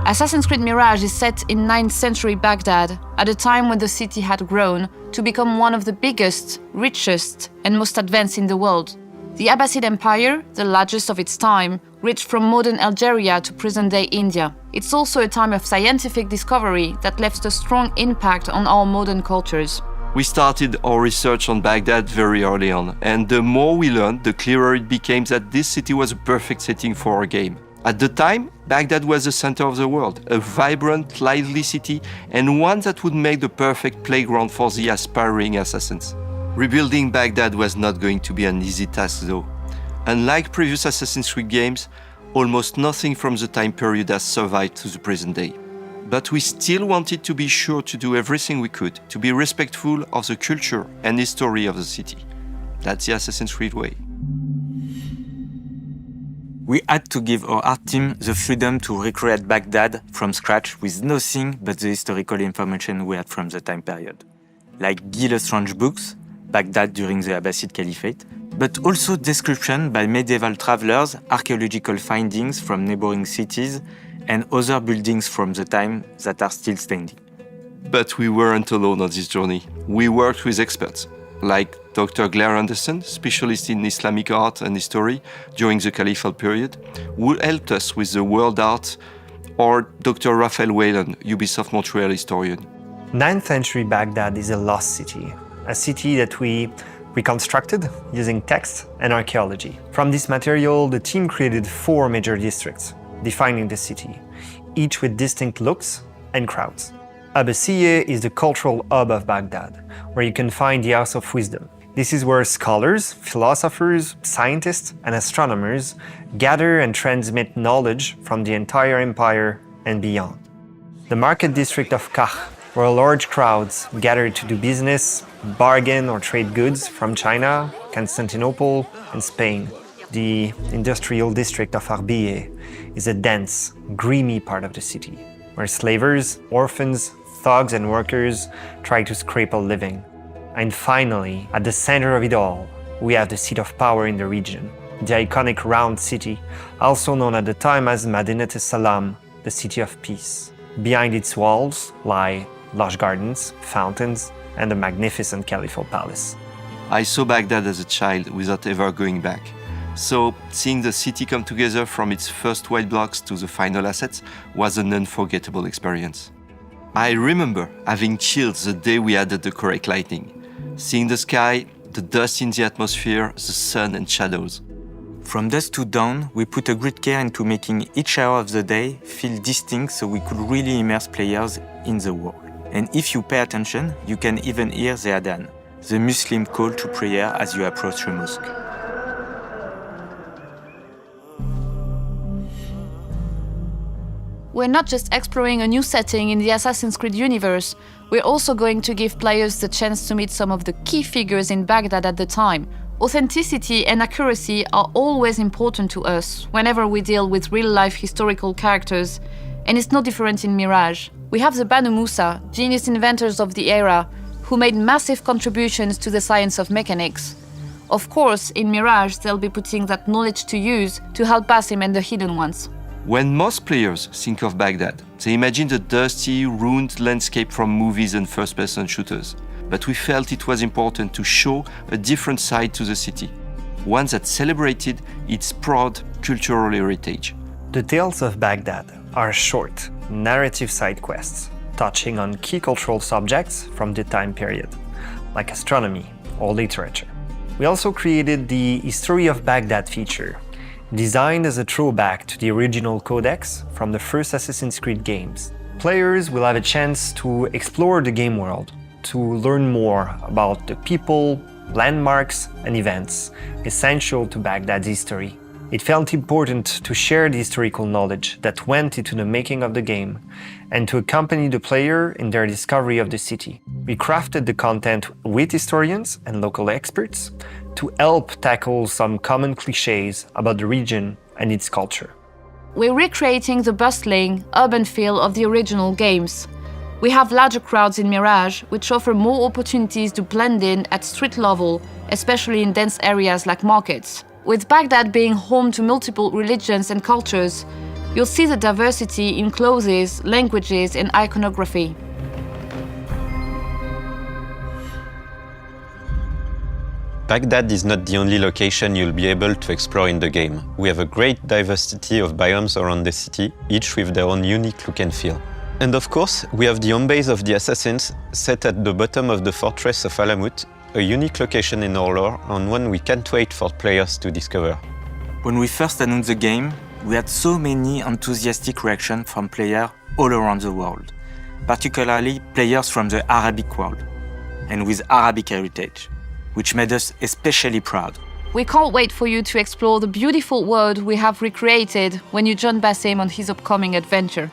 Assassin's Creed Mirage is set in 9th century Baghdad, at a time when the city had grown to become one of the biggest, richest, and most advanced in the world. The Abbasid Empire, the largest of its time, reached from modern Algeria to present-day India. It's also a time of scientific discovery that left a strong impact on our modern cultures. We started our research on Baghdad very early on, and the more we learned, the clearer it became that this city was a perfect setting for our game. At the time, Baghdad was the center of the world, a vibrant, lively city, and one that would make the perfect playground for the aspiring assassins. Rebuilding Baghdad was not going to be an easy task though. Unlike previous Assassin's Creed games, almost nothing from the time period has survived to the present day. But we still wanted to be sure to do everything we could to be respectful of the culture and history of the city. That's the Assassin's Creed way. We had to give our art team the freedom to recreate Baghdad from scratch with nothing but the historical information we had from the time period. Like Guy Lestrange books, Baghdad during the Abbasid Caliphate, but also description by medieval travelers, archaeological findings from neighboring cities, and other buildings from the time that are still standing. But we weren't alone on this journey. We worked with experts, like Dr. Claire Anderson, specialist in Islamic art and history during the Caliphal period, who helped us with the world art, or Dr. Raphael Whelan, Ubisoft Montreal historian. 9th century Baghdad is a lost city, a city that we reconstructed using text and archaeology. From this material, the team created 4 major districts, defining the city, each with distinct looks and crowds. Abbasiyeh is the cultural hub of Baghdad, where you can find the House of Wisdom. This is where scholars, philosophers, scientists, and astronomers gather and transmit knowledge from the entire empire and beyond. The market district of Kach, where large crowds gather to do business, bargain or trade goods from China, Constantinople, and Spain. The industrial district of Arbiyeh is a dense, grimy part of the city, where slavers, orphans, thugs, and workers try to scrape a living. And finally, at the center of it all, we have the seat of power in the region, the iconic round city, also known at the time as Madinat al-Salam, the city of peace. Behind its walls lie lush gardens, fountains, and a magnificent caliphal palace. I saw Baghdad as a child without ever going back. So, seeing the city come together from its first white blocks to the final assets was an unforgettable experience. I remember having chills the day we added the correct lighting, seeing the sky, the dust in the atmosphere, the sun and shadows. From dusk to dawn, we put a great care into making each hour of the day feel distinct so we could really immerse players in the world. And if you pay attention, you can even hear the adhan, the Muslim call to prayer as you approach the mosque. We're not just exploring a new setting in the Assassin's Creed universe, we're also going to give players the chance to meet some of the key figures in Baghdad at the time. Authenticity and accuracy are always important to us whenever we deal with real-life historical characters, and it's no different in Mirage. We have the Banu Musa, genius inventors of the era, who made massive contributions to the science of mechanics. Of course, in Mirage, they'll be putting that knowledge to use to help Basim and the Hidden Ones. When most players think of Baghdad, they imagine the dusty, ruined landscape from movies and first-person shooters. But we felt it was important to show a different side to the city, one that celebrated its proud cultural heritage. The tales of Baghdad are short, narrative side quests, touching on key cultural subjects from the time period, like astronomy or literature. We also created the History of Baghdad feature, designed as a throwback to the original codex from the first Assassin's Creed games. Players will have a chance to explore the game world, to learn more about the people, landmarks, and events essential to Baghdad's history. It felt important to share the historical knowledge that went into the making of the game and to accompany the player in their discovery of the city. We crafted the content with historians and local experts to help tackle some common cliches about the region and its culture. We're recreating the bustling, urban feel of the original games. We have larger crowds in Mirage, which offer more opportunities to blend in at street level, especially in dense areas like markets. With Baghdad being home to multiple religions and cultures, You'll see the diversity in clothes, languages, and iconography. Baghdad is not the only location you'll be able to explore in the game. We have a great diversity of biomes around the city, each with their own unique look and feel. And of course, we have the home base of the Assassins, set at the bottom of the fortress of Alamut, a unique location in our lore and one we can't wait for players to discover. When we first announced the game, we had so many enthusiastic reactions from players all around the world, particularly players from the Arabic world, and with Arabic heritage, which made us especially proud. We can't wait for you to explore the beautiful world we have recreated when you join Basim on his upcoming adventure.